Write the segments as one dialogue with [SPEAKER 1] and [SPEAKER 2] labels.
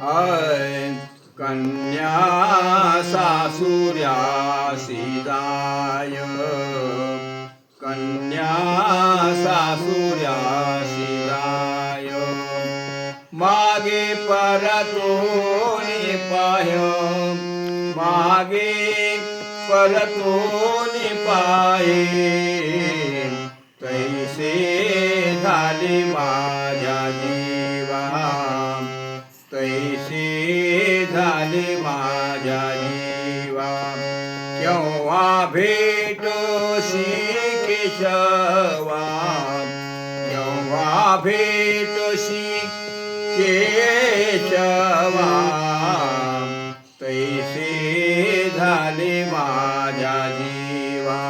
[SPEAKER 1] I कन्या सासुर्यासी जाय, कन्या सासुर्यासी जाय, मागे परतोनी पाय, मागे परतोनी पाये, तैसे झाले माझ्या जीवा, तैसे झाले माझ्या जीवा। केव्हा भेटोशी केशवा, केव्हा भेटोशी केशवा, तैसे झाले माझ्या जीवा,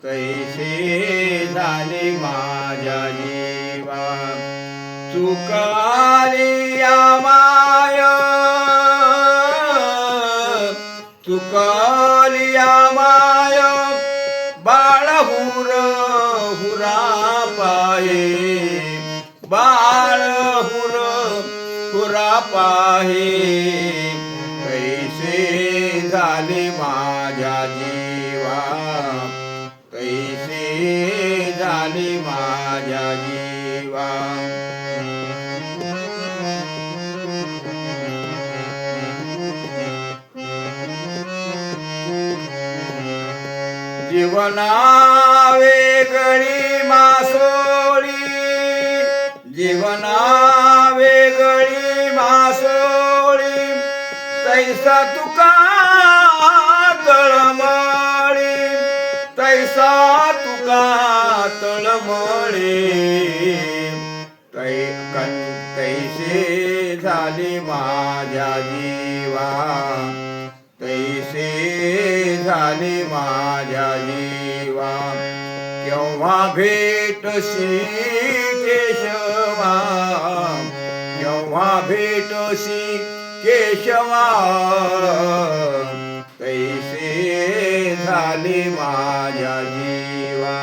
[SPEAKER 1] तैसे झाले माझ्या जीवा। चुकाली माय, चुकाली माय, बाळ हुरा पाये, बाळ हुरा पाहे, कैसे झाले माझ्या जीवा, कैसे झाले माझ्या जीवा। जीवना वेगळी मासोळी, जीवना वेगळी मासोळी, तैसा तुका तळमळी, तैसा तुका तळमळी, तैसे झाले माझ्या जीवा, तैसे झाले माझ्या जीवा। केव्हा भेटशी केशवा, केव्हा भेटशी केशवा, तैसे झाले माझ्या जीवा।